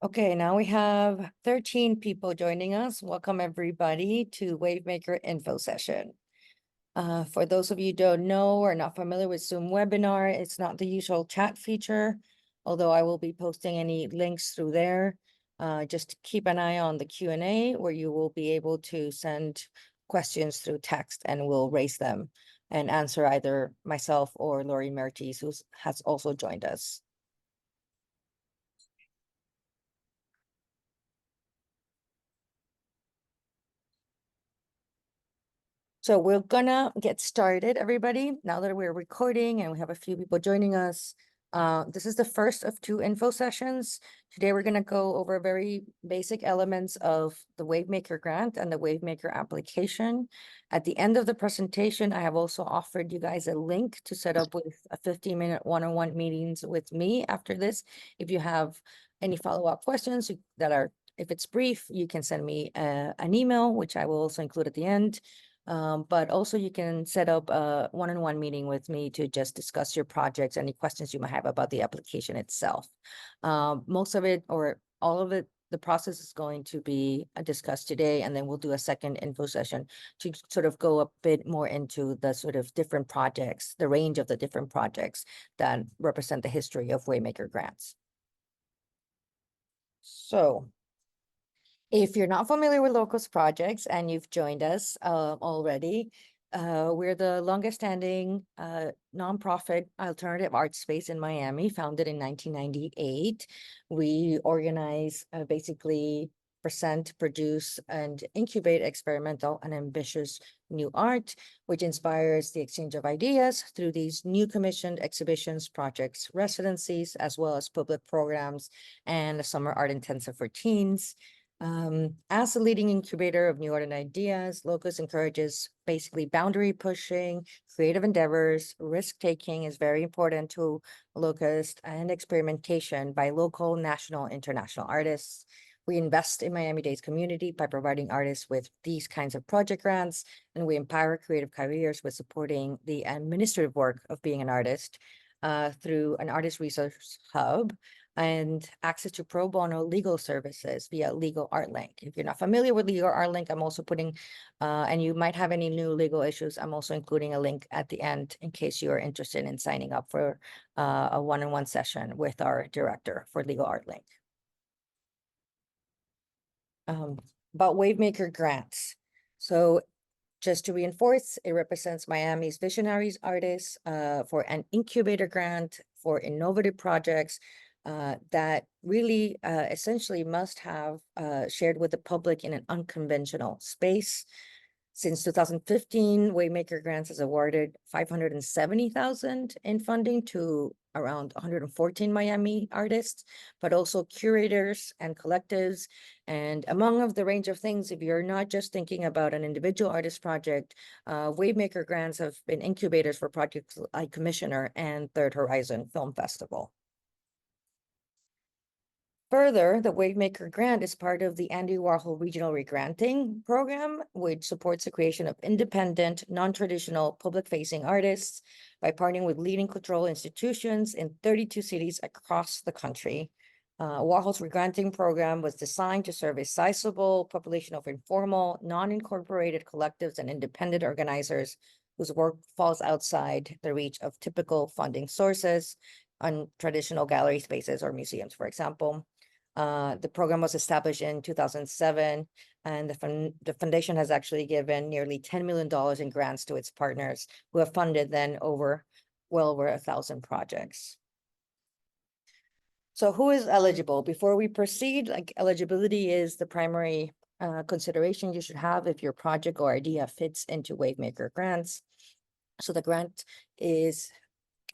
Okay, now we have 13 people joining us. Welcome everybody to WaveMaker info session. For those of you who don't know or not familiar with Zoom webinar, it's not the usual chat feature, although I will be posting any links through there. Just keep an eye on the Q&A where you will be able to send questions through text and we'll raise them and answer either myself or Lori Mertes, who has also joined us. So we're gonna get started, everybody. Now that we're recording and we have a few people joining us, this is the first of 2 info sessions. Today, we're gonna go over very basic elements of the WaveMaker grant and the WaveMaker application. At the end of the presentation, I have also offered you guys a link to set up with a 15-minute one-on-one meetings with me after this. If you have any follow-up questions if it's brief, you can send me an email, which I will also include at the end. But also you can set up a one-on-one meeting with me to just discuss your projects, any questions you might have about the application itself. Most of it or all of it, the process is going to be discussed today, and then we'll do a second info session to sort of go a bit more into the sort of different projects, the range of the different projects that represent the history of WaveMaker grants. So if you're not familiar with Locust Projects and you've joined us already, we're the longest standing nonprofit alternative art space in Miami, founded in 1998. We organize basically present, produce, and incubate experimental and ambitious new art, which inspires the exchange of ideas through these new commissioned exhibitions, projects, residencies, as well as public programs and a summer art intensive for teens. As a leading incubator of new art and ideas, Locust encourages basically boundary pushing, creative endeavors. Risk taking is very important to Locust, and experimentation by local, national, international artists. We invest in Miami-Dade's community by providing artists with these kinds of project grants, and we empower creative careers with supporting the administrative work of being an artist through an artist resource hub and access to pro bono legal services via Legal Art Link. If you're not familiar with Legal Art Link, I'm also putting, and you might have any new legal issues, I'm also including a link at the end in case you are interested in signing up for a one-on-one session with our director for Legal Art Link. About WaveMaker grants. So just to reinforce, it represents Miami's visionaries artists for an incubator grant for innovative projects that really essentially must have shared with the public in an unconventional space. Since 2015, WaveMaker Grants has awarded $570,000 in funding to around 114 Miami artists, but also curators and collectives. And among of the range of things, if you're not just thinking about an individual artist project, WaveMaker Grants have been incubators for projects like Commissioner and Third Horizon Film Festival. Further, the WaveMaker grant is part of the Andy Warhol Regional Regranting program, which supports the creation of independent, non-traditional, public-facing artists by partnering with leading cultural institutions in 32 cities across the country. Warhol's Regranting program was designed to serve a sizable population of informal, non-incorporated collectives and independent organizers whose work falls outside the reach of typical funding sources on traditional gallery spaces or museums, for example. The program was established in 2007, and the foundation has actually given nearly $10 million in grants to its partners, who have funded then well over 1,000 projects. So who is eligible? Before we proceed, eligibility is the primary consideration you should have if your project or idea fits into WaveMaker grants. So the grant is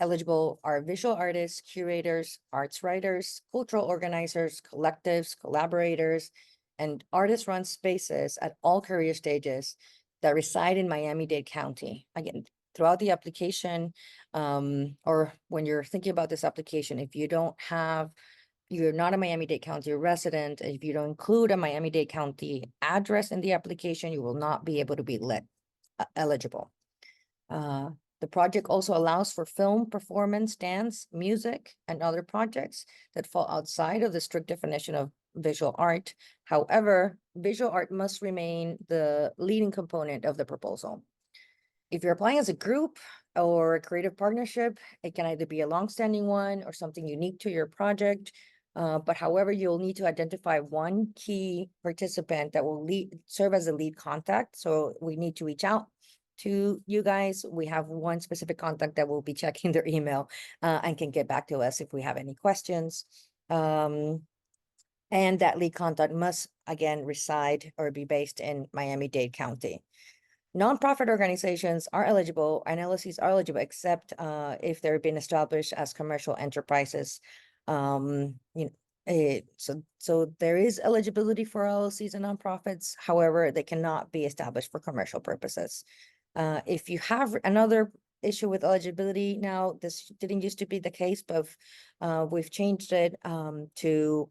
eligible are visual artists, curators, arts writers, cultural organizers, collectives, collaborators, and artist-run spaces at all career stages that reside in Miami-Dade County. Again, throughout the application, or when you're thinking about this application, if you're not a Miami-Dade County resident, if you don't include a Miami-Dade County address in the application, you will not be able to be eligible. The project also allows for film, performance, dance, music, and other projects that fall outside of the strict definition of visual art. However, visual art must remain the leading component of the proposal. If you're applying as a group or a creative partnership, it can either be a longstanding one or something unique to your project. But however, you'll need to identify one key participant that will serve as a lead contact. So we need to reach out to you guys. We have one specific contact that will be checking their email and can get back to us if we have any questions. And that lead contact must, again, reside or be based in Miami-Dade County. Nonprofit organizations are eligible, and LLCs are eligible, except if they're been established as commercial enterprises. So there is eligibility for LLCs and nonprofits. However, they cannot be established for commercial purposes. If you have another issue with eligibility now, this didn't used to be the case, but we've changed it to.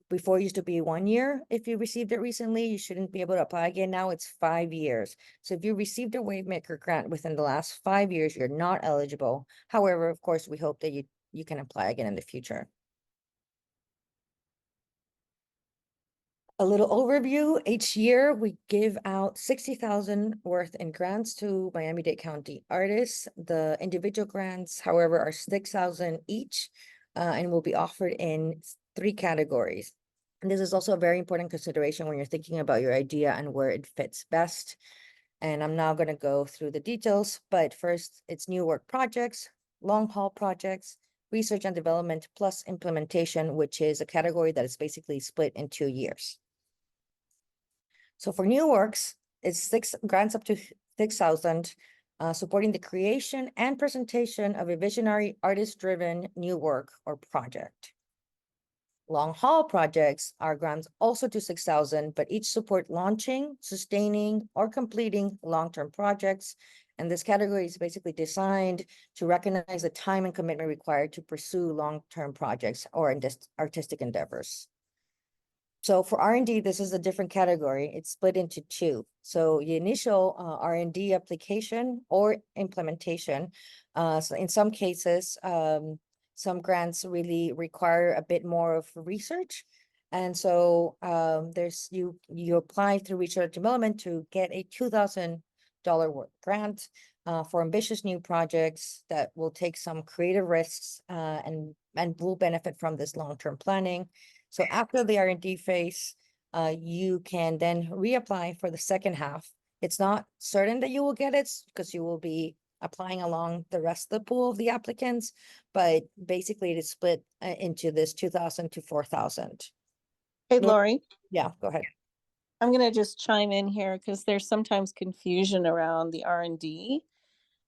Before it used to be 1 year. If you received it recently, you shouldn't be able to apply again. Now it's 5 years. So if you received a WaveMaker grant within the last 5 years, you're not eligible. However, of course, we hope that you can apply again in the future. A little overview, each year we give out 60,000 worth in grants to Miami-Dade County artists. The individual grants, however, are 6,000 each and will be offered in 3 categories. And this is also a very important consideration when you're thinking about your idea and where it fits best. And I'm now going to go through the details, but first it's new work projects, long haul projects, research and development, plus implementation, which is a category that is basically split in 2 years. So for new works, it's 6 grants up to 6,000, supporting the creation and presentation of a visionary artist-driven new work or project. Long haul projects are grants also to 6,000, but each support launching, sustaining, or completing long-term projects. And this category is basically designed to recognize the time and commitment required to pursue long-term projects or artistic endeavors. So for R&D, this is a different category. It's split into 2. So the initial R&D application or implementation. So in some cases, some grants really require a bit more of research. And so you apply through research development to get a $2,000 grant for ambitious new projects that will take some creative risks and will benefit from this long-term planning. So after the R&D phase, you can then reapply for the second half. It's not certain that you will get it because you will be applying along the rest of the pool of the applicants, but basically it is split into this 2,000 to 4,000. Hey, Lori. Yeah, go ahead. I'm going to just chime in here because there's sometimes confusion around the R&D.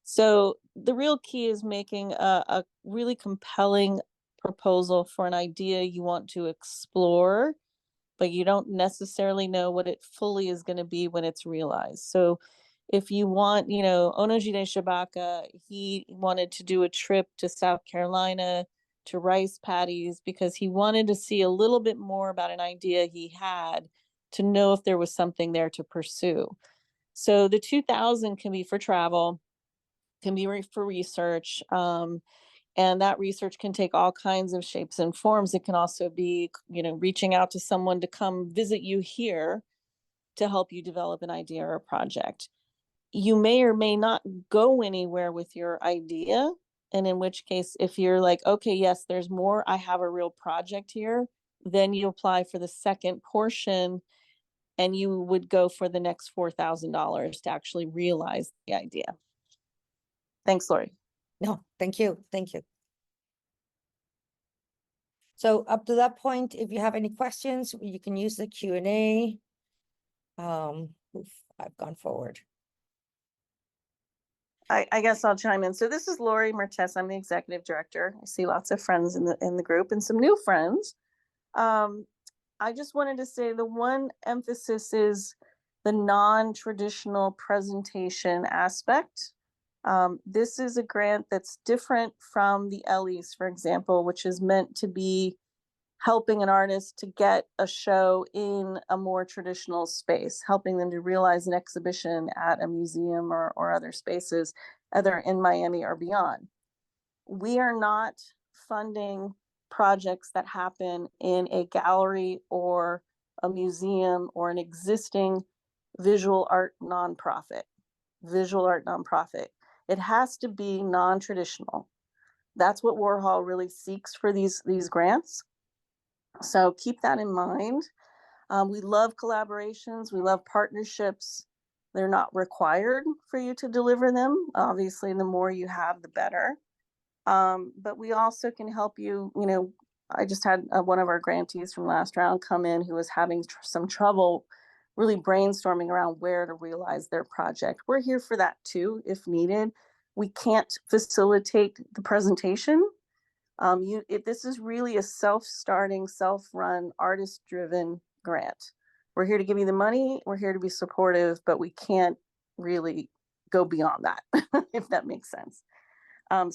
So the real key is making a really compelling proposal for an idea you want to explore, but you don't necessarily know what it fully is going to be when it's realized. So if you want, Onojide Shabaka, he wanted to do a trip to South Carolina to rice paddies because he wanted to see a little bit more about an idea he had to know if there was something there to pursue. So the 2,000 can be for travel, can be for research, and that research can take all kinds of shapes and forms. It can also be, reaching out to someone to come visit you here to help you develop an idea or a project. You may or may not go anywhere with your idea. And in which case, if you're like, okay, yes, there's more, I have a real project here, then you apply for the second portion and you would go for the next $4,000 to actually realize the idea. Thanks, Lori. No, thank you. Thank you. So up to that point, if you have any questions, you can use the Q&A. I've gone forward. I guess I'll chime in. So this is Lori Mertes. I'm the executive director. I see lots of friends in the group and some new friends. I just wanted to say the one emphasis is the non-traditional presentation aspect. This is a grant that's different from the Ellie's, for example, which is meant to be helping an artist to get a show in a more traditional space, helping them to realize an exhibition at a museum or other spaces, either in Miami or beyond. We are not funding projects that happen in a gallery or a museum or an existing visual art nonprofit. Visual art nonprofit. It has to be non-traditional. That's what Warhol really seeks for these grants. So keep that in mind. We love collaborations. We love partnerships. They're not required for you to deliver them. Obviously, the more you have, the better. But we also can help you. You know, I just had one of our grantees from last round come in who was having some trouble really brainstorming around where to realize their project. We're here for that too, if needed. We can't facilitate the presentation. This is really a self-starting, self-run, artist-driven grant. We're here to give you the money. We're here to be supportive, but we can't really go beyond that, if that makes sense.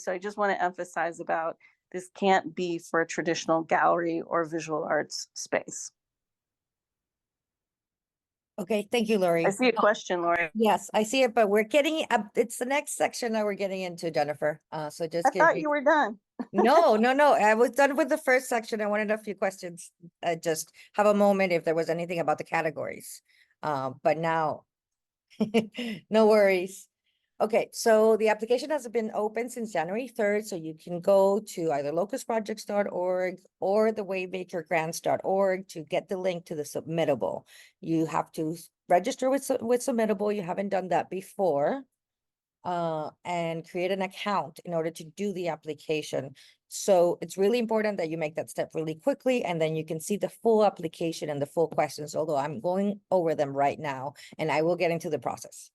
So I just want to emphasize about this can't be for a traditional gallery or visual arts space. Okay, thank you, Lori. I see a question, Lori. Yes, I see it, but we're getting up. It's the next section that we're getting into, Jennifer. So just I give thought me. you were done. No. I was done with the first section. I wanted a few questions. Just have a moment if there was anything about the categories. But now, no worries. Okay, so the application has been open since January 3rd, so you can go to either locustprojects.org or the WaveMakerGrants.org to get the link to the Submittable. You have to register with Submittable. You haven't done that before. And create an account in order to do the application. So it's really important that you make that step really quickly, and then you can see the full application and the full questions, although I'm going over them right now, and I will get into the process.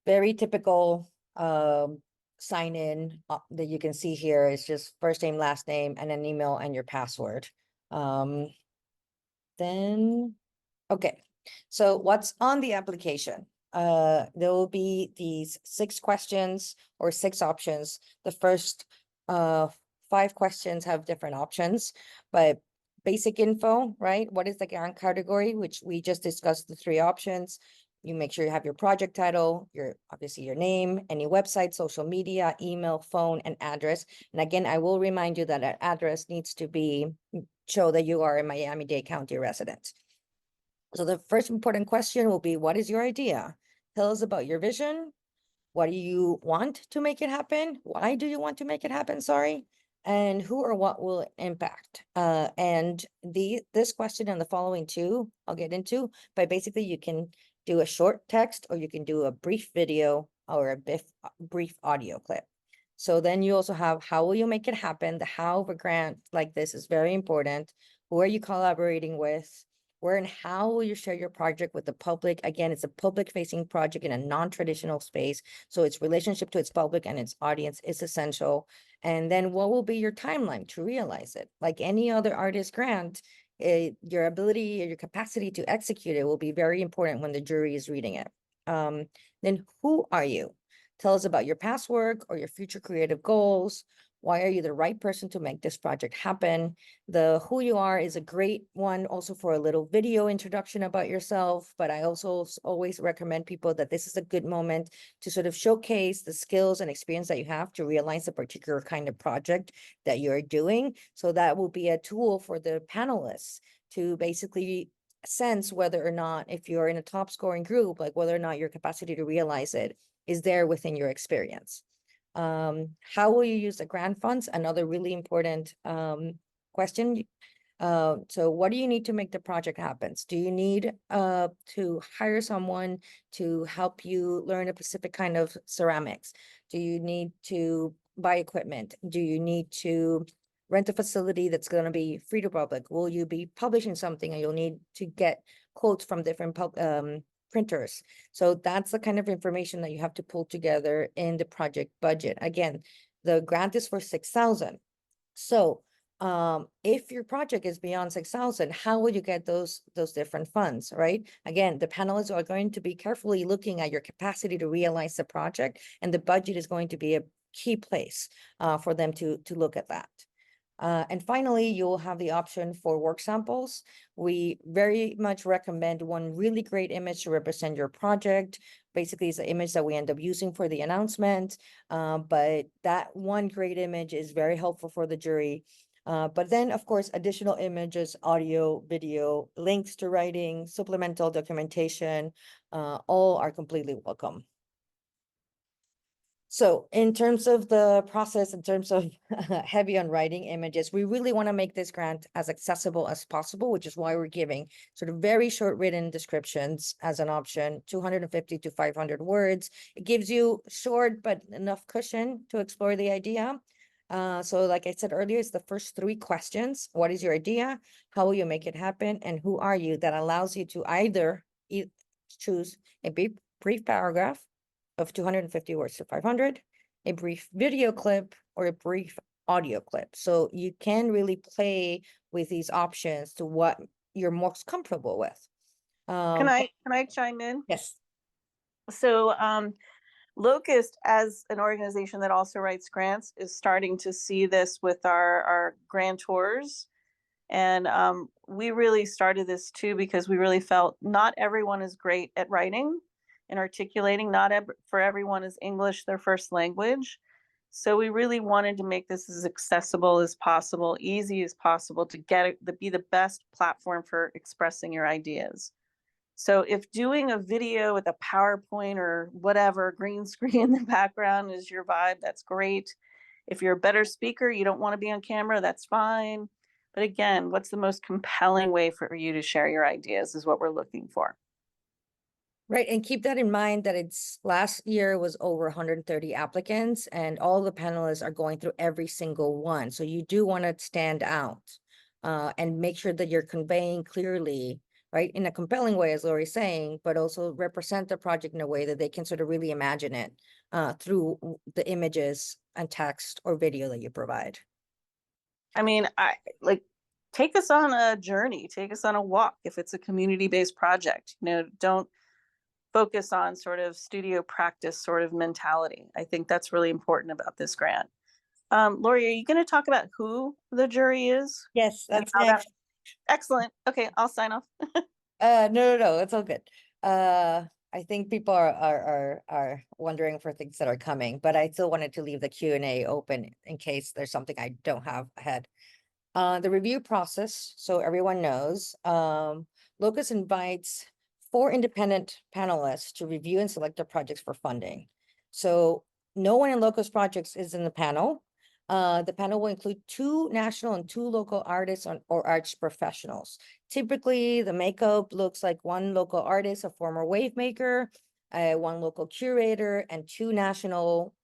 Very typical sign in that you can see here is just first name, last name, and an email and your password. Then, okay, so what's on the application? There will be these 6 questions or 6 options. The first 5 questions have different options, but basic info, right? What is the grant category, which we just discussed the 3 options. You make sure you have your project title, obviously your name, any website, social media, email, phone, and address. And again, I will remind you that that address needs to show that you are a Miami-Dade County resident. So the first important question will be, what is your idea? Tell us about your vision. What do you want to make it happen? Why do you want to make it happen? Sorry. And who or what will it impact? And this question and the following 2, I'll get into, but basically you can do a short text or you can do a brief video or a brief audio clip. So then you also have, how will you make it happen? The how of a grant like this is very important. Who are you collaborating with? Where and how will you share your project with the public? Again, it's a public-facing project in a non-traditional space, so its relationship to its public and its audience is essential. And then what will be your timeline to realize it? Like any other artist grant, your ability or your capacity to execute it will be very important when the jury is reading it. Then who are you? Tell us about your past work or your future creative goals. Why are you the right person to make this project happen? The who you are is a great one also for a little video introduction about yourself, but I also always recommend people that this is a good moment to sort of showcase the skills and experience that you have to realize a particular kind of project that you're doing. So that will be a tool for the panelists to basically sense whether or not, if you're in a top scoring group, like whether or not your capacity to realize it is there within your experience. How will you use the grant funds? Another really important question. So what do you need to make the project happen? Do you need to hire someone to help you learn a specific kind of ceramics? Do you need to buy equipment? Do you need to rent a facility that's going to be free to public? Will you be publishing something and you'll need to get quotes from different printers? So that's the kind of information that you have to pull together in the project budget. Again, the grant is for 6,000. So if your project is beyond 6,000, how will you get those different funds, right? Again, the panelists are going to be carefully looking at your capacity to realize the project, and the budget is going to be a key place for them to look at that. And finally, you'll have the option for work samples. We very much recommend one really great image to represent your project. Basically, it's the image that we end up using for the announcement. But that one great image is very helpful for the jury. But then, of course, additional images, audio, video, links to writing, supplemental documentation, all are completely welcome. So in terms of the process, in terms of heavy on writing images, we really want to make this grant as accessible as possible, which is why we're giving sort of very short written descriptions as an option, 250 to 500 words. It gives you short but enough cushion to explore the idea. So like I said earlier, it's the first 3 questions. What is your idea? How will you make it happen? And who are you? That allows you to either choose a brief paragraph of 250 words to 500, a brief video clip, or a brief audio clip. So you can really play with these options to what you're most comfortable with. Can I chime in? Yes. So Locust, as an organization that also writes grants, is starting to see this with our grantors. And we really started this too because we really felt not everyone is great at writing and articulating. Not for everyone is English their first language. So we really wanted to make this as accessible as possible, easy as possible to get it to be the best platform for expressing your ideas. So if doing a video with a PowerPoint or whatever, green screen in the background is your vibe, that's great. If you're a better speaker, you don't want to be on camera, that's fine. But again, what's the most compelling way for you to share your ideas is what we're looking for. Right, and keep that in mind that it's last year was over 130 applicants and all the panelists are going through every single one. So you do want to stand out and make sure that you're conveying clearly, right, in a compelling way, as Lori's saying, but also represent the project in a way that they can sort of really imagine it through the images and text or video that you provide. I mean, I like take us on a journey, take us on a walk if it's a community-based project. Don't focus on sort of studio practice sort of mentality. I think that's really important about this grant. Lori, are you going to talk about who the jury is? Yes, that's next. Excellent. Okay, I'll sign off. No, it's all good. I think people are wondering for things that are coming, but I still wanted to leave the Q&A open in case there's something I don't have ahead. The review process, so everyone knows, Locust invites 4 independent panelists to review and select their projects for funding. So no one in Locust Projects is in the panel. The panel will include 2 national and 2 local artists or arts professionals. Typically, the makeup looks like 1 local artist, a former WaveMaker, 1 local curator, and 2 national,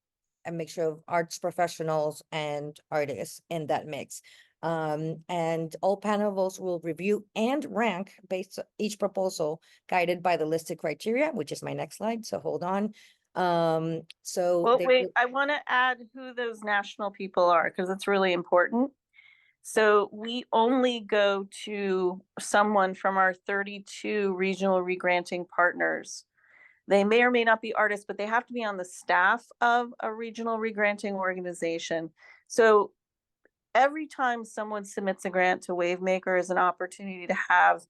a mixture of arts professionals and artists in that mix. And all panelists will review and rank based on each proposal guided by the listed criteria, which is my next slide. So hold on. Well, wait, I want to add who those national people are because it's really important. So we only go to someone from our 32 regional regranting partners. They may or may not be artists, but they have to be on the staff of a regional regranting organization. So every time someone submits a grant to WaveMaker is an opportunity to have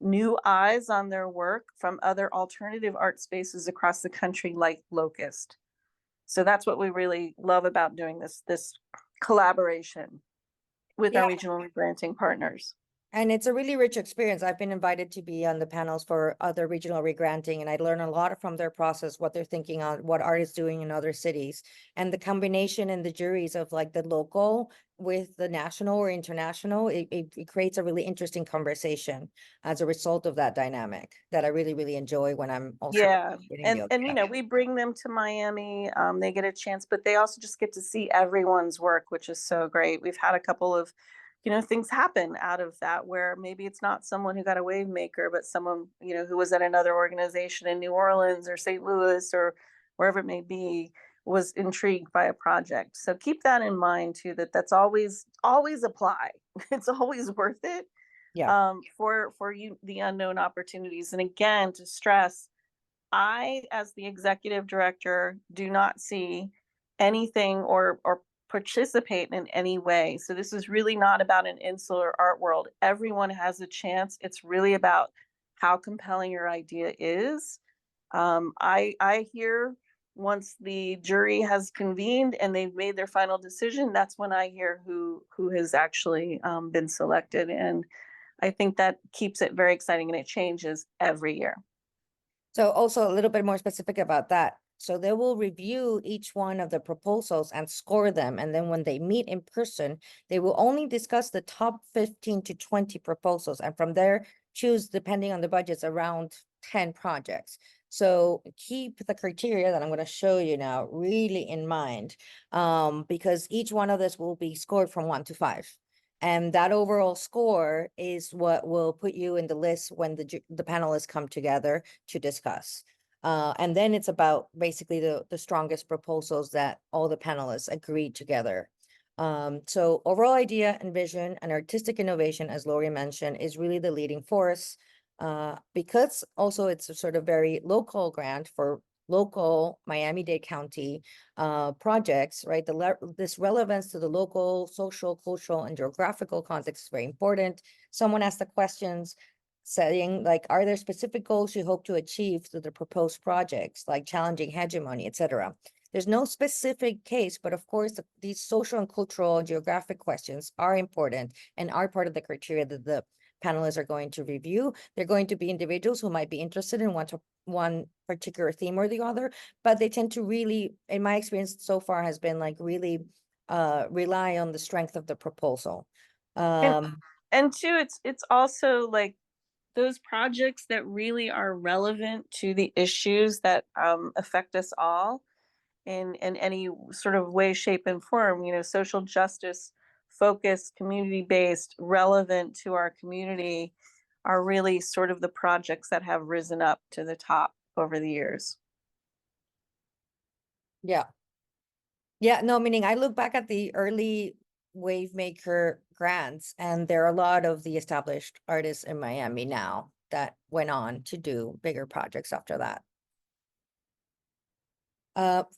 new eyes on their work from other alternative art spaces across the country like Locust. So that's what we really love about doing this collaboration with our regional regranting partners. And it's a really rich experience. I've been invited to be on the panels for other regional regranting, and I learn a lot from their process, what they're thinking on, what art is doing in other cities. And the combination in the juries of like the local with the national or international, it creates a really interesting conversation as a result of that dynamic that I really, really enjoy when I'm also and we bring them to Miami. They get a chance, but they also just get to see everyone's work, which is so great. We've had a couple of things happen out of that where maybe it's not someone who got a WaveMaker, but someone, who was at another organization in New Orleans or St. Louis or wherever it may be, was intrigued by a project. So keep that in mind too, that's always apply. It's always worth it. For you, the unknown opportunities. And again, to stress, I, as the executive director, do not see anything or participate in any way. So this is really not about an insular art world. Everyone has a chance. It's really about how compelling your idea is. I hear once the jury has convened and they've made their final decision, that's when I hear who has actually been selected. And I think that keeps it very exciting, and it changes every year. So also a little bit more specific about that. So they will review each one of the proposals and score them. And then when they meet in person, they will only discuss the top 15 to 20 proposals. And from there, choose, depending on the budgets, around 10 projects. So keep the criteria that I'm going to show you now really in mind, because each one of this will be scored from 1 to 5. And that overall score is what will put you in the list when the panelists come together to discuss. And then it's about basically the strongest proposals that all the panelists agreed together. So overall idea and vision and artistic innovation, as Lori mentioned, is really the leading force. Because also it's a sort of very local grant for local Miami-Dade County projects, right? This relevance to the local, social, cultural, and geographical context is very important. Someone asked the questions saying, like, are there specific goals you hope to achieve through the proposed projects, like challenging hegemony, etc.? There's no specific case, but of course, these social and cultural and geographic questions are important and are part of the criteria that the panelists are going to review. They're going to be individuals who might be interested in one particular theme or the other, but they tend to really, in my experience so far, has been like really rely on the strength of the proposal. And two, it's also like those projects that really are relevant to the issues that affect us all in any sort of way, shape, and form. You know, social justice focused, community-based, relevant to our community are really sort of the projects that have risen up to the top over the years. Yeah. Yeah, no, meaning I look back at the early WaveMaker grants, and there are a lot of the established artists in Miami now that went on to do bigger projects after that.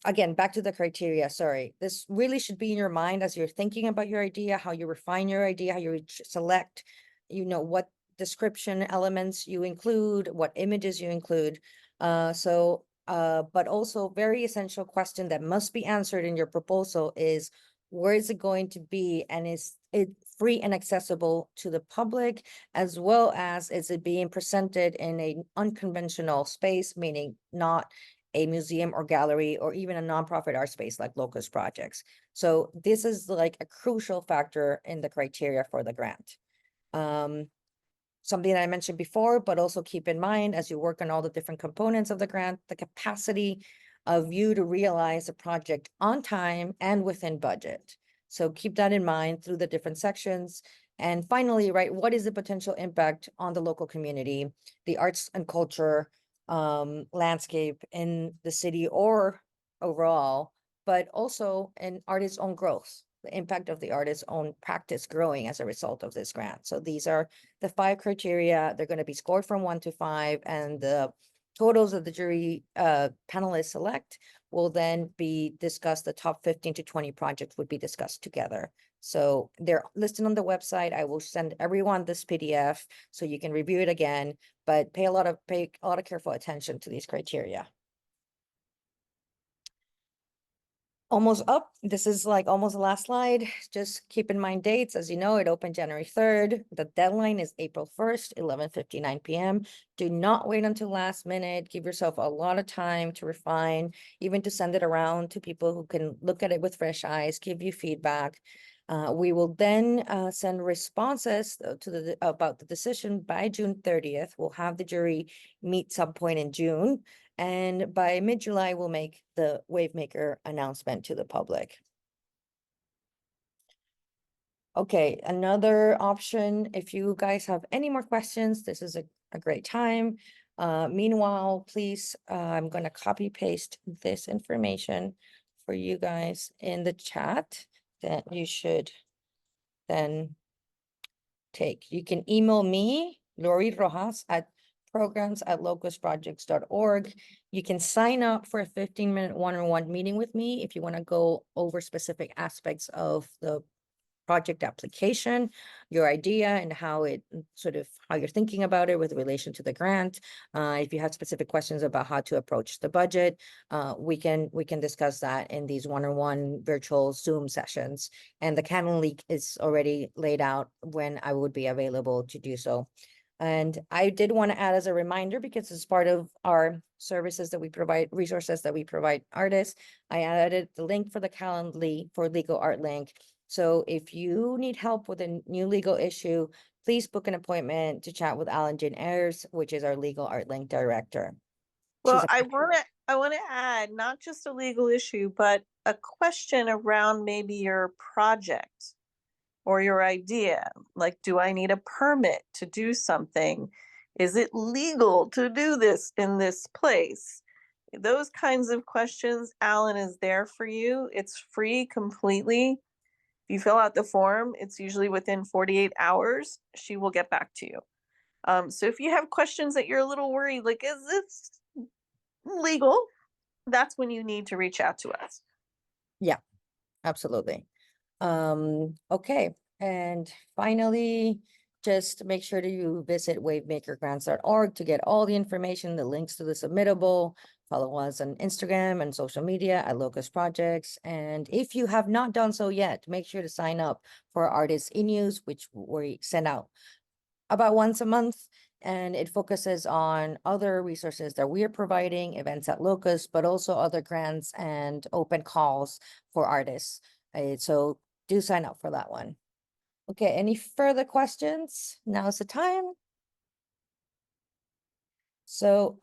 Again, back to the criteria, sorry. This really should be in your mind as you're thinking about your idea, how you refine your idea, how you select, what description elements you include, what images you include. But also very essential question that must be answered in your proposal is, where is it going to be, and is it free and accessible to the public, as well as is it being presented in an unconventional space, meaning not a museum or gallery or even a nonprofit art space like Locust Projects. So this is like a crucial factor in the criteria for the grant. Something that I mentioned before, but also keep in mind as you work on all the different components of the grant, the capacity of you to realize a project on time and within budget. So keep that in mind through the different sections. And finally, right, what is the potential impact on the local community, the arts and culture landscape in the city or overall, but also in artists' own growth, the impact of the artist's own practice growing as a result of this grant. So these are the 5 criteria. They're going to be scored from 1 to 5, and the totals of the jury panelists select will then be discussed. The top 15 to 20 projects would be discussed together. So they're listed on the website. I will send everyone this PDF so you can review it again, but pay a lot of careful attention to these criteria. Almost up. This is like almost the last slide. Just keep in mind dates. As you know, it opened January 3rd. The deadline is April 1st, 11:59 p.m. Do not wait until last minute. Give yourself a lot of time to refine, even to send it around to people who can look at it with fresh eyes, give you feedback. We will then send responses to about the decision by June 30th. We'll have the jury meet some point in June. And by mid-July, we'll make the WaveMaker announcement to the public. Okay, another option, if you guys have any more questions, this is a great time. Meanwhile, please, I'm going to copy paste this information for you guys in the chat that you should then take. You can email me, Lori Rojas, at programs@locustprojects.org. You can sign up for a 15-minute one-on-one meeting with me if you want to go over specific aspects of the project application, your idea, and how you're thinking about it with relation to the grant. If you have specific questions about how to approach the budget, we can discuss that in these one-on-one virtual Zoom sessions. And the Calendly is already laid out when I would be available to do so. And I did want to add as a reminder, because it's part of our services that we provide, resources that we provide artists, I added the link for the Calendly for Legal Art Link. So if you need help with a new legal issue, please book an appointment to chat with Alan Jane Ayers, which is our Legal Art Link director. Well, I want to add not just a legal issue, but a question around maybe your project or your idea. Like, do I need a permit to do something? Is it legal to do this in this place? Those kinds of questions, Alan is there for you. It's free completely. If you fill out the form, it's usually within 48 hours. She will get back to you. So if you have questions that you're a little worried, like, is this legal? That's when you need to reach out to us. Yeah, absolutely. Okay. And finally, just make sure that you visit WaveMakerGrants.org to get all the information, the links to the Submittable. Follow us on Instagram and social media at Locust Projects. And if you have not done so yet, make sure to sign up for Artists e-News, which we send out about once a month. And it focuses on other resources that we are providing, events at Locust, but also other grants and open calls for artists. So do sign up for that one. Okay, any further questions? Now's the time. So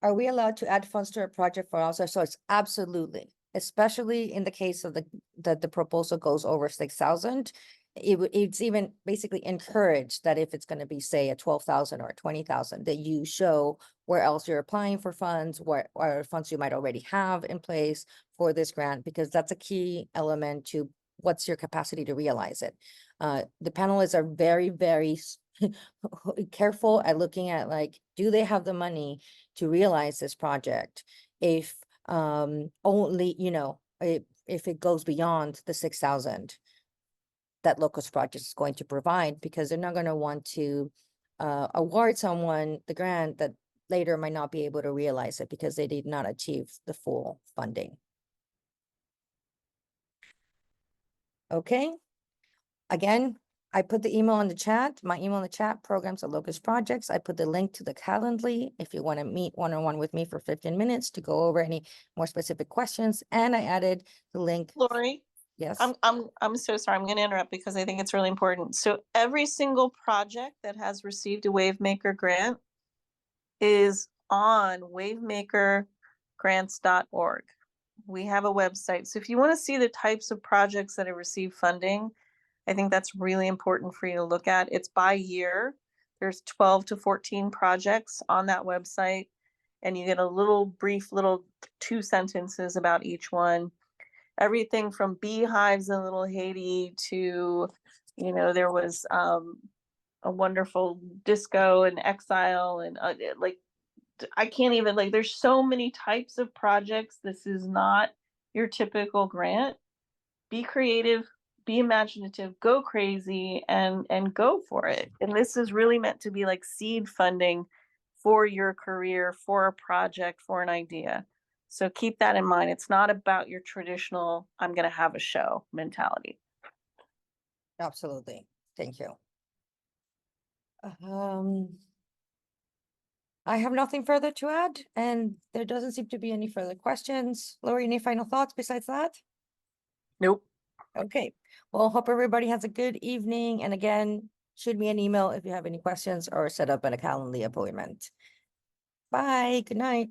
are we allowed to add funds to a project for outside source? Absolutely, especially in the case of the proposal goes over 6,000. It's even basically encouraged that if it's going to be, say, a 12,000 or 20,000, that you show where else you're applying for funds, what funds you might already have in place for this grant, because that's a key element to what's your capacity to realize it. The panelists are very, very careful at looking at, like, do they have the money to realize this project? If only, if it goes beyond the 6,000 that Locust Projects is going to provide, because they're not going to want to award someone the grant that later might not be able to realize it because they did not achieve the full funding. Okay. Again, I put the email in the chat, my email in the chat, programs at Locust Projects. I put the link to the Calendly if you want to meet one-on-one with me for 15 minutes to go over any more specific questions. And I added the link. Lori, yes. I'm so sorry. I'm going to interrupt because I think it's really important. So every single project that has received a WaveMaker grant is on WaveMakerGrants.org. We have a website. So if you want to see the types of projects that have received funding, I think that's really important for you to look at. It's by year. There's 12 to 14 projects on that website, and you get a little brief 2 sentences about each one. Everything from beehives in Little Haiti to, there was a wonderful disco and exile, and I can't even, there's so many types of projects. This is not your typical grant. Be creative, be imaginative, go crazy, and go for it. And this is really meant to be like seed funding for your career, for a project, for an idea. So keep that in mind. It's not about your traditional, I'm going to have a show mentality. Absolutely. Thank you. I have nothing further to add, and there doesn't seem to be any further questions. Lori, any final thoughts besides that? Nope. Okay. Well, hope everybody has a good evening. And again, shoot me an email if you have any questions or set up a Calendly appointment. Bye. Good night.